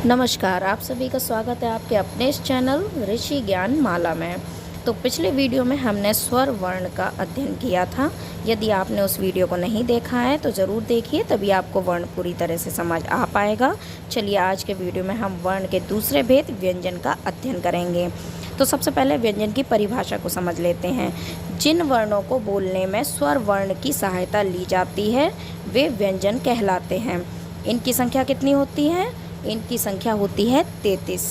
नमस्कार, आप सभी का स्वागत है आपके अपने इस चैनल ऋषि ज्ञान माला में। तो पिछले वीडियो में हमने स्वर वर्ण का अध्ययन किया था। यदि आपने उस वीडियो को नहीं देखा है तो ज़रूर देखिए, तभी आपको वर्ण पूरी तरह से समझ आ पाएगा। चलिए आज के वीडियो में हम वर्ण के दूसरे भेद व्यंजन का अध्ययन करेंगे। तो सबसे पहले व्यंजन की परिभाषा को समझ लेते हैं। जिन वर्णों को बोलने में स्वर वर्ण की सहायता ली जाती है वे व्यंजन कहलाते हैं। इनकी संख्या कितनी होती है? इनकी संख्या होती है 33।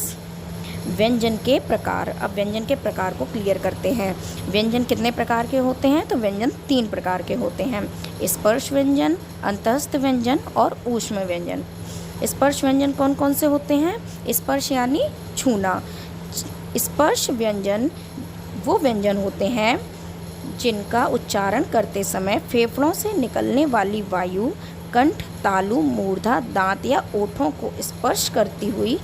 व्यंजन के प्रकार, अब व्यंजन के प्रकार को क्लियर करते हैं। व्यंजन कितने प्रकार के होते हैं? तो व्यंजन 3 प्रकार के होते हैं। स्पर्श व्यंजन, अंतःस्थ व्यंजन और ऊष्म व्यंजन। स्पर्श व्यंजन कौन कौन से होते हैं? स्पर्श यानी छूना। स्पर्श व्यंजन वो व्यंजन होते हैं जिनका उच्चारण करते समय फेफड़ों से निकलने वाली वायु कंठ, तालु, मूर्धा, दांत या ओठों को स्पर्श करती हुई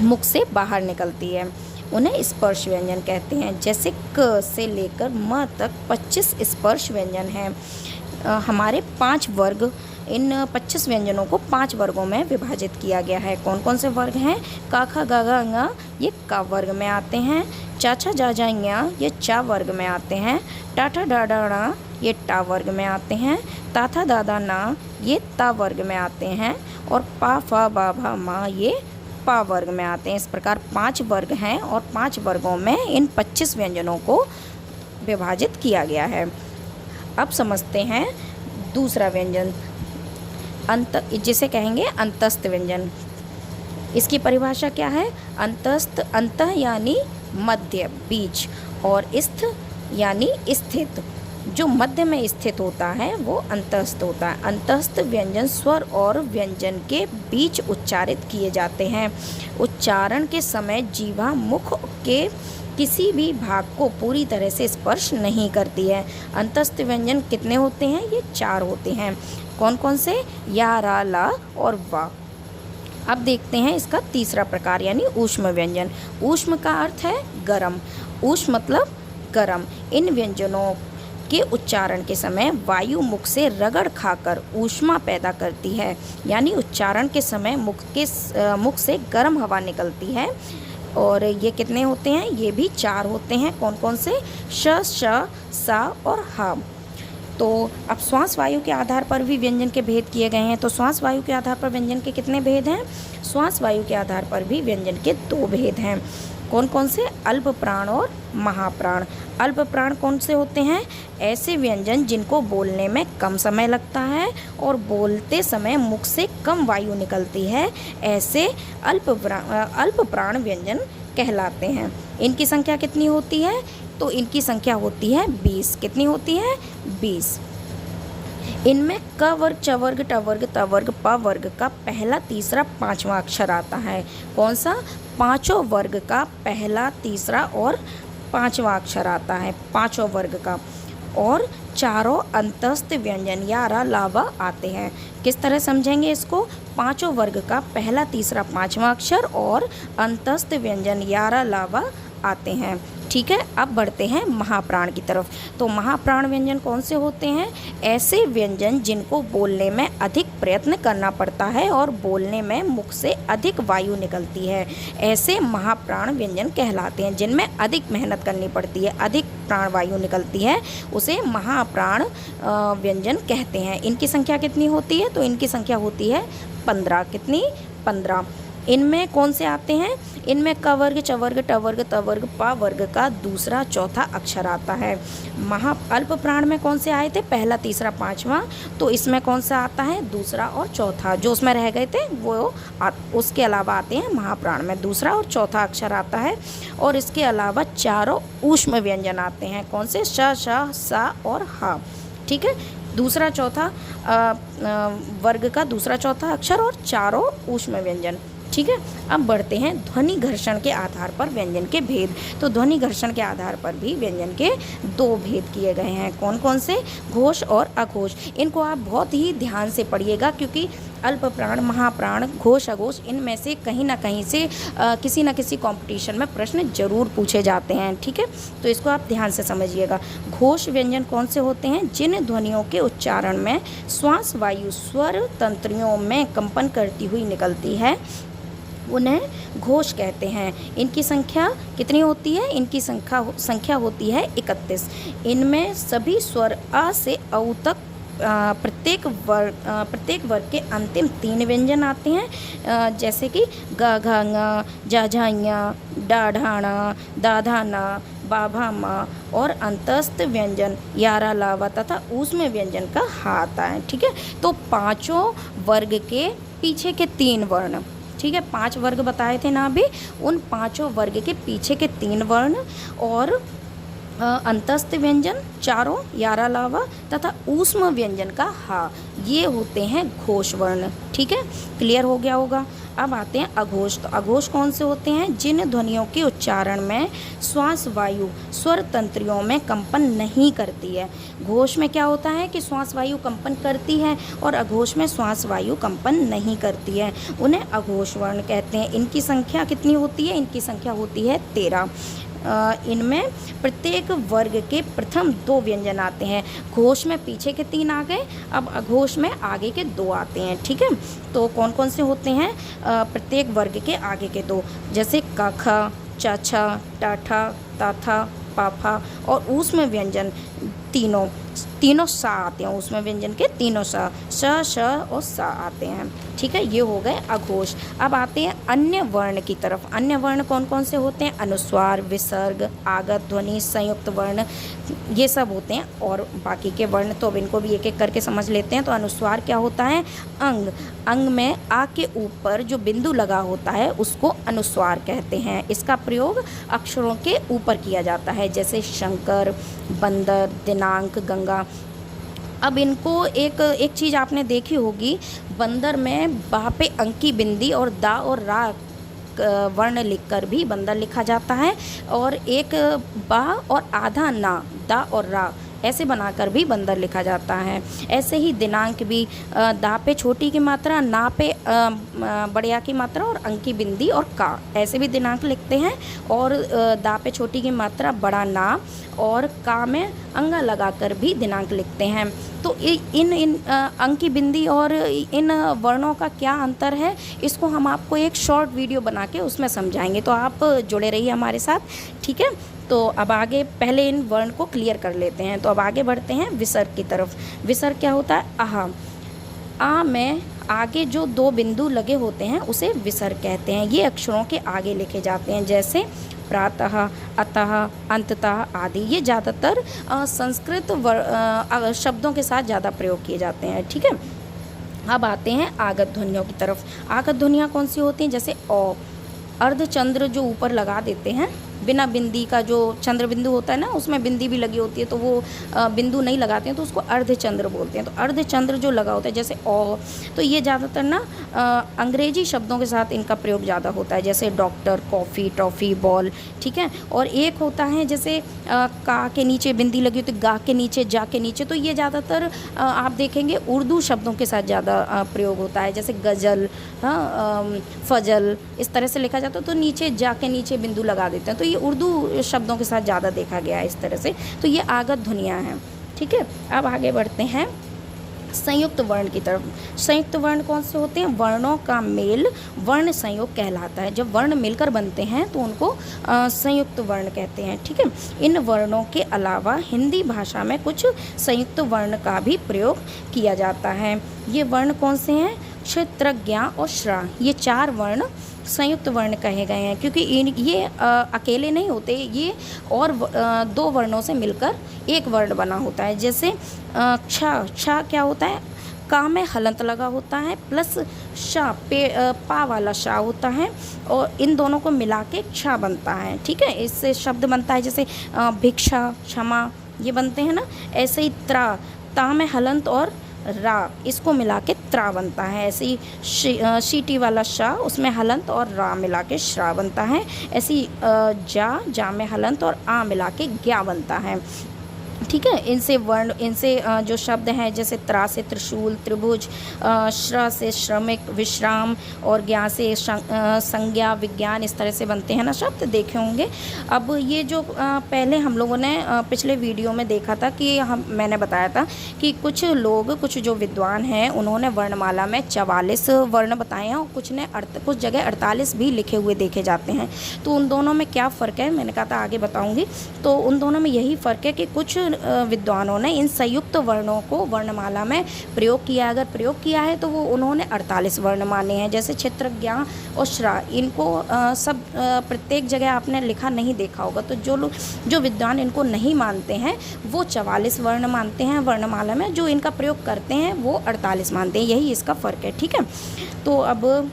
मुख से बाहर निकलती है। उन्हें स्पर्श व्यंजन कहते हैं। जैसे क से लेकर म तक 25 स्पर्श व्यंजन हैं। हमारे 5 वर्ग, इन 25 व्यंजनों को 5 वर्गों में विभाजित किया गया है। कौन कौन से वर्ग हैं? का, खा, गा, गा, ङ ये का वर्ग में आते हैं। चा, छा, जा, जा, ञ ये चा वर्ग में आते हैं। टा, ठा, डा, डा, णा ये टा वर्ग में आते हैं। ता, था, दा, दा, ना ये ता वर्ग में आते हैं। और पा, फा, बा, भा, मा ये पा वर्ग में आते हैं। इस प्रकार 5 वर्ग हैं और 5 वर्गों में इन 25 व्यंजनों को विभाजित किया गया है। अब समझते हैं दूसरा व्यंजन, जिसे कहेंगे अंतःस्थ व्यंजन। इसकी परिभाषा क्या है? अंतःस्थ, अंतः यानी मध्य, बीच, और स्थ यानी स्थित। जो मध्य में स्थित होता है वो अंतःस्थ होता है। अंतःस्थ व्यंजन स्वर और व्यंजन के बीच उच्चारित किए जाते हैं। उच्चारण के समय जीवा मुख के किसी भी भाग को पूरी तरह से स्पर्श नहीं करती है। अंतःस्थ व्यंजन कितने होते हैं? ये 4 होते हैं। कौन कौन से? या, रा, ला और वा। अब देखते हैं इसका तीसरा प्रकार यानी ऊष्म व्यंजन। ऊष्म का अर्थ है गरम। ऊष्म मतलब गरम। इन व्यंजनों के उच्चारण के समय वायु मुख से रगड़ खाकर ऊष्मा पैदा करती है, यानी उच्चारण के समय मुख से गर्म हवा निकलती है। और ये कितने होते हैं? ये भी 4 होते हैं। कौन कौन से? श, श, सा और हा। तो अब श्वास वायु के आधार पर भी व्यंजन के भेद किए गए हैं। तो श्वास वायु के आधार पर व्यंजन के कितने भेद हैं? श्वास वायु के आधार पर भी व्यंजन के 2 भेद हैं। कौन कौन से? अल्प प्राण और महाप्राण। अल्प प्राण कौन से होते हैं? ऐसे व्यंजन जिनको बोलने में कम समय लगता है और बोलते समय मुख से कम वायु निकलती है, ऐसे अल्प प्राण व्यंजन कहलाते हैं। इनकी संख्या कितनी होती है? तो इनकी संख्या होती है 20। कितनी होती है? 20। इनमें क वर्ग, च वर्ग, ट वर्ग, त वर्ग, प वर्ग का पहला, तीसरा, 5वां अक्षर आता है। कौन सा? 5 वर्ग का पहला, तीसरा और 5वां अक्षर आता है, 5 वर्ग का। और 4 अंतःस्थ व्यंजन या, रा, ला, वा आते हैं। किस तरह समझेंगे इसको? 5 वर्ग का पहला, तीसरा, 5वां अक्षर और अंतःस्थ व्यंजन या, रा, ला, वा आते हैं। ठीक है, अब बढ़ते हैं महाप्राण की तरफ। तो महाप्राण व्यंजन कौन से होते हैं? ऐसे व्यंजन जिनको बोलने में अधिक प्रयत्न करना पड़ता है और बोलने में मुख से अधिक वायु निकलती है, ऐसे महाप्राण व्यंजन कहलाते हैं। जिनमें अधिक मेहनत करनी पड़ती है, अधिक प्राण वायु निकलती है, उसे महाप्राण व्यंजन कहते हैं। इनकी संख्या कितनी होती है? तो इनकी संख्या होती है 15। कितनी? 15। इनमें कौन से आते हैं? इनमें क वर्ग, च वर्ग, ट वर्ग, त वर्ग, पा वर्ग का दूसरा, चौथा अक्षर आता है। अल्प प्राण में कौन से आए थे? पहला, तीसरा, 5वां। तो इसमें कौन सा आता है? दूसरा और चौथा। जो उसमें रह गए थे वो उसके अलावा आते हैं महाप्राण में, दूसरा और चौथा अक्षर आता है। और इसके अलावा 4 ऊष्म व्यंजन आते हैं। कौन से? श, श, सा और हा। ठीक है, दूसरा, चौथा वर्ग का दूसरा, चौथा अक्षर और 4 ऊष्म व्यंजन। ठीक है, अब बढ़ते हैं ध्वनि घर्षण के आधार पर व्यंजन के भेद। तो ध्वनि घर्षण के आधार पर भी व्यंजन के 2 भेद किए गए हैं। कौन कौन से? घोष और अघोष। इनको आप बहुत ही ध्यान से पढ़िएगा, क्योंकि अल्प प्राण, महाप्राण, घोष, अघोष इनमें से कहीं ना कहीं से किसी न किसी कंपटीशन में प्रश्न जरूर पूछे जाते हैं। ठीक है, तो इसको आप ध्यान से समझिएगा। घोष व्यंजन कौन से होते हैं? जिन ध्वनियों के उच्चारण में श्वास वायु स्वर तंत्रियों में कंपन करती हुई निकलती है, उन्हें घोष कहते हैं। इनकी संख्या कितनी होती है? इनकी संख्या होती है 31। इनमें सभी स्वर अ से औ तक प्रत्येक वर्ग के अंतिम 3 व्यंजन आते हैं, जैसे कि ग घ ङ, जा झा ञ, डा ढा ण, दा धा न, बा भा म और अंतस्थ व्यंजन यारा लावा तथा ऊष्म व्यंजन का हा आता है। ठीक है, तो पांचों वर्ग के पीछे के 3 वर्ण, ठीक है, 5 वर्ग बताए थे ना अभी, उन पांचों वर्ग के पीछे के 3 वर्ण और अंतस्थ व्यंजन चारों यारा लावा तथा ऊष्म व्यंजन का हा, ये होते हैं घोष वर्ण। ठीक है, क्लियर हो गया होगा। अब आते हैं अघोष। तो अघोष कौन से होते हैं? जिन ध्वनियों के उच्चारण में श्वास वायु स्वर तंत्रियों में कंपन नहीं करती है। घोष में क्या होता है कि श्वास वायु कंपन करती है और अघोष में श्वास वायु कंपन नहीं करती है, उन्हें अघोष वर्ण कहते हैं। इनकी संख्या कितनी होती है? इनकी संख्या होती है 13। इनमें प्रत्येक वर्ग के प्रथम 2 व्यंजन आते हैं। घोष में पीछे के 3 आ गए, अब अघोष में आगे के 2 आते हैं। ठीक है, तो कौन कौन से होते हैं? प्रत्येक वर्ग के आगे के 2, जैसे क ख, च छ, ट ठ, त थ, प फ और ऊष्म व्यंजन तीनों सा आते हैं। ऊष्म व्यंजन के तीनों सा, श श और सा आते हैं। ठीक है, ये हो गए अघोष। अब आते हैं अन्य वर्ण की तरफ। अन्य वर्ण कौन कौन से होते हैं? अनुस्वार, विसर्ग, आगत ध्वनि, संयुक्त वर्ण, ये सब होते हैं। और बाकी के वर्ण तो अब इनको भी एक एक करके समझ लेते हैं। तो अनुस्वार क्या होता है? अंग। अंग में आ के ऊपर जो बिंदु लगा होता है उसको अनुस्वार कहते हैं। इसका प्रयोग अक्षरों के ऊपर किया जाता है, जैसे शंकर, बंदर, दिनांक, गंगा। अब इनको एक चीज़ आपने देखी होगी, बंदर में बा पे अंक की बिंदी और दा और रा वर्ण लिखकर भी बंदर लिखा जाता है, और एक बा और आधा ना, दा और रा ऐसे बनाकर भी बंदर लिखा जाता है। ऐसे ही दिनांक भी दा पे छोटी की मात्रा, ना पे बड़िया की मात्रा और अंक की बिंदी और का, ऐसे भी दिनांक लिखते हैं। और दा पे छोटी की मात्रा, बड़ा ना और का में अंगा लगाकर भी दिनांक लिखते हैं। तो इन अंक की बिंदी और इन वर्णों का क्या अंतर है, इसको हम आपको एक शॉर्ट वीडियो बना के उसमें समझाएंगे, तो आप जुड़े रहिए हमारे साथ। ठीक है, तो अब आगे पहले इन वर्ण को क्लियर कर लेते हैं। तो अब आगे बढ़ते हैं विसर्ग की तरफ। विसर्ग क्या होता है? आहा। आ में आगे जो 2 बिंदु लगे होते हैं उसे विसर्ग कहते हैं। ये अक्षरों के आगे लिखे जाते हैं, जैसे प्रातः, अतः, अंततः आदि। ये ज़्यादातर संस्कृत शब्दों के साथ ज़्यादा प्रयोग किए जाते हैं। ठीक है, अब आते हैं आगत ध्वनियों की तरफ। आगत ध्वनियाँ कौन सी होती हैं? जैसे ओ, अर्धचंद्र जो ऊपर लगा देते हैं, बिना बिंदी का जो चंद्र बिंदु होता है ना, उसमें बिंदी भी लगी होती है, तो वो बिंदु नहीं लगाते हैं तो उसको अर्धचंद्र बोलते हैं। तो अर्धचंद्र जो लगा होता है, जैसे ओ, तो ये ज़्यादातर ना अंग्रेजी शब्दों के साथ इनका प्रयोग ज़्यादा होता है, जैसे डॉक्टर, कॉफ़ी, टॉफ़ी, बॉल। ठीक है, और एक होता है जैसे का के नीचे बिंदी लगी होती है, गा के नीचे, जा के नीचे, तो ये ज़्यादातर आप देखेंगे उर्दू शब्दों के साथ ज़्यादा प्रयोग होता है, जैसे गज़ल, फजल, इस तरह से लिखा जाता है, तो नीचे जा के नीचे बिंदु लगा देते हैं। तो ये उर्दू शब्दों के साथ ज़्यादा देखा गया है इस तरह से। तो ये आगत ध्वनियाँ हैं। ठीक है, अब आगे बढ़ते हैं संयुक्त वर्ण की तरफ। संयुक्त वर्ण कौन से होते हैं? वर्णों का मेल वर्ण संयोग कहलाता है। जब वर्ण मिलकर बनते हैं तो उनको संयुक्त वर्ण कहते हैं। ठीक है, इन वर्णों के अलावा हिंदी भाषा में कुछ संयुक्त वर्ण का भी प्रयोग किया जाता है। ये वर्ण कौन से हैं? क्ष, त्र, ज्ञ और श्रा, ये 4 वर्ण संयुक्त वर्ण कहे गए हैं, क्योंकि ये अकेले नहीं होते, ये और 2 वर्णों से मिलकर एक वर्ण बना होता है। जैसे क्ष क्या होता है? का में हलंत लगा होता है, प्लस शा पा वाला शा होता है, और इन दोनों को मिला के क्ष बनता है। ठीक है, इससे शब्द बनता है जैसे भिक्षा, क्षमा, ये बनते हैं ना। ऐसे ही ता में हलंत और रा, इसको मिला के त्रा बनता है। ऐसे ही शीटी वाला शा, उसमें हलंत और रा मिला के श्रा बनता है। ऐसी जा में हलंत और आ मिला के ज्ञा बनता है। ठीक है। इनसे वर्ण, इनसे जो शब्द हैं जैसे त्रा से त्रिशूल, त्रिभुज, श्र से श्रमिक, विश्राम, और ज्ञा से संज्ञा, विज्ञान, इस तरह से बनते हैं ना शब्द, देखे होंगे। अब ये जो पहले हम लोगों ने पिछले वीडियो में देखा था कि मैंने बताया था कि कुछ लोग, कुछ जो विद्वान हैं उन्होंने वर्णमाला में 44 वर्ण बताए हैं और कुछ जगह 48 भी लिखे हुए देखे जाते हैं। तो उन दोनों में क्या फ़र्क है, मैंने कहा था आगे बताऊँगी। तो उन दोनों में यही फ़र्क है कि कुछ विद्वानों ने इन संयुक्त वर्णों को वर्णमाला में प्रयोग किया। अगर प्रयोग किया है तो वो उन्होंने 48 वर्ण माने हैं। जैसे क्षेत्र, ज्ञा और श्रा, इनको सब प्रत्येक जगह आपने लिखा नहीं देखा होगा। तो जो विद्वान इनको नहीं मानते हैं वो 44 वर्ण मानते हैं वर्णमाला में, जो इनका प्रयोग करते हैं वो 48 मानते हैं। यही इसका फ़र्क है। ठीक है। तो अब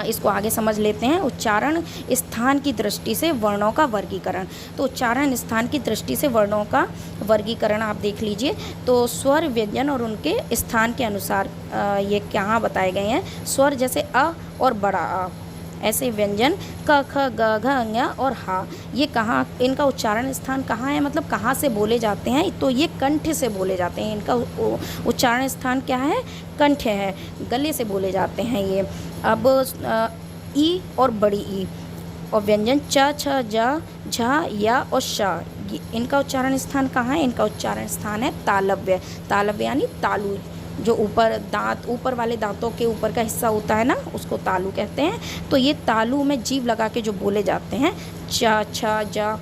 इसको आगे समझ लेते हैं। उच्चारण स्थान की दृष्टि से वर्णों का वर्गीकरण। तो उच्चारण स्थान की दृष्टि से वर्णों का वर्गीकरण आप देख लीजिए। तो स्वर, व्यंजन और उनके स्थान के अनुसार ये कहाँ बताए गए हैं। स्वर जैसे अ और बड़ा अ, ऐसे व्यंजन क, ख, ग, घ, ङ और हा, ये कहाँ, इनका उच्चारण स्थान कहाँ है, मतलब कहाँ से बोले जाते हैं। तो ये कंठ से बोले जाते हैं। इनका उच्चारण स्थान क्या है, कंठ है, गले से बोले जाते हैं ये। अब ई और बड़ी ई और व्यंजन च, छ, ज, झ, या और श, इनका उच्चारण स्थान कहाँ है। इनका उच्चारण स्थान है तालव्य। तालव्य यानी तालु, जो ऊपर दांत, ऊपर वाले दांतों के ऊपर का हिस्सा होता है ना, उसको तालु कहते हैं। तो ये तालु में जीभ लगा के जो बोले जाते हैं, च, छ, ज,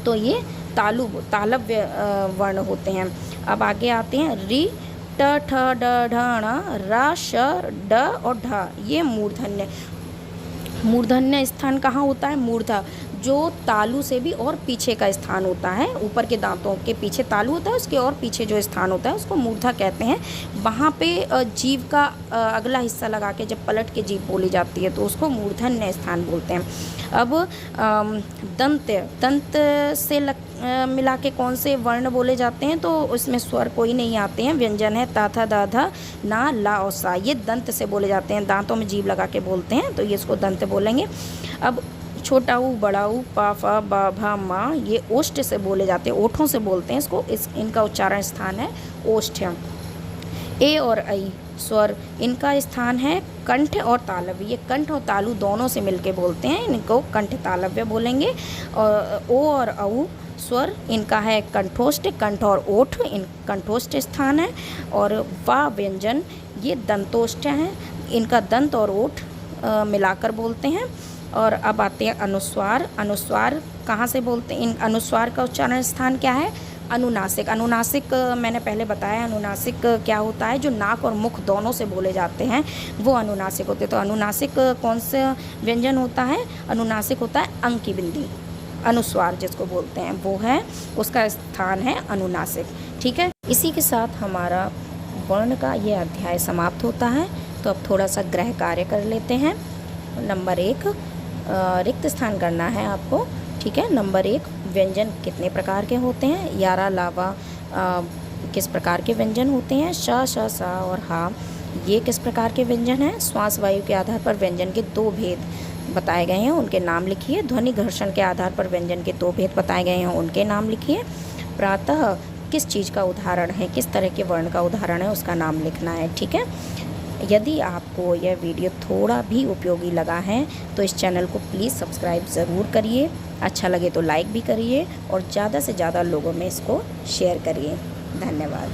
तो ये तालव्य वर्ण होते हैं। अब आगे आते हैं रि, ट, ठ, ड, ढ, ण, र, श, ड और ढ, ये मूर्धन्य। मूर्धन्य स्थान कहाँ होता है, मूर्धा, जो तालु से भी और पीछे का स्थान होता है। ऊपर के दांतों के पीछे तालु होता है, उसके और पीछे जो स्थान होता है उसको मूर्धा कहते हैं। वहाँ पे जीभ का अगला हिस्सा लगा के जब पलट के जीभ बोली जाती है तो उसको मूर्धन्य स्थान बोलते हैं। अब दंत से मिला के कौन से वर्ण बोले जाते हैं, तो उसमें स्वर कोई नहीं आते हैं। व्यंजन है ता, था, दा, धा, ना, ला और सा, ये दंत से बोले जाते हैं। दांतों में जीभ लगा के बोलते हैं तो ये इसको दंत बोलेंगे। अब छोटा ऊ, बड़ा ऊ, पा, फा, बा, भा, मा, ये ओष्ठ से बोले जाते हैं, ओठों से बोलते हैं इसको। इनका उच्चारण स्थान है ओष्ठ। ए और ऐ स्वर, इनका स्थान है कंठ और तालव्य। ये कंठ और तालु दोनों से मिलके बोलते हैं, इनको कंठ तालव्य बोलेंगे। और ओ और औ स्वर, इनका है कंठोष्ठ, कंठ और ओठ, इन कंठोष्ठ स्थान है। और वा व्यंजन, ये दंतोष्ठ हैं, इनका दंत और ओठ मिलाकर बोलते हैं। और अब आते हैं अनुस्वार। अनुस्वार कहाँ से बोलते हैं, इन अनुस्वार का उच्चारण स्थान क्या है, अनुनासिक। अनुनासिक मैंने पहले बताया, अनुनासिक क्या होता है, जो नाक और मुख दोनों से बोले जाते हैं वो अनुनासिक होते हैं। तो अनुनासिक कौन सा व्यंजन होता है, अनुनासिक होता है अंक की बिंदी। अनुस्वार जिसको बोलते हैं वो है, उसका स्थान है अनुनासिक। ठीक है। इसी के साथ हमारा वर्ण का ये अध्याय समाप्त होता है। तो अब थोड़ा सा गृह कार्य कर लेते हैं। नंबर 1, रिक्त स्थान करना है आपको। ठीक है। नंबर 1, व्यंजन कितने प्रकार के होते हैं, यारा, लावा किस प्रकार के व्यंजन होते हैं, श, श, सा और हा, ये किस प्रकार के व्यंजन हैं। श्वास वायु के आधार पर व्यंजन के 2 भेद बताए गए हैं, उनके नाम लिखिए। ध्वनि घर्षण के आधार पर व्यंजन के 2 भेद बताए गए हैं, उनके नाम लिखिए। प्रातः किस चीज़ का उदाहरण है, किस तरह के वर्ण का उदाहरण है, उसका नाम लिखना है। ठीक है। यदि आपको यह वीडियो थोड़ा भी उपयोगी लगा है तो इस चैनल को प्लीज़ सब्सक्राइब ज़रूर करिए। अच्छा लगे तो लाइक भी करिए और ज़्यादा से ज़्यादा लोगों में इसको शेयर करिए। धन्यवाद।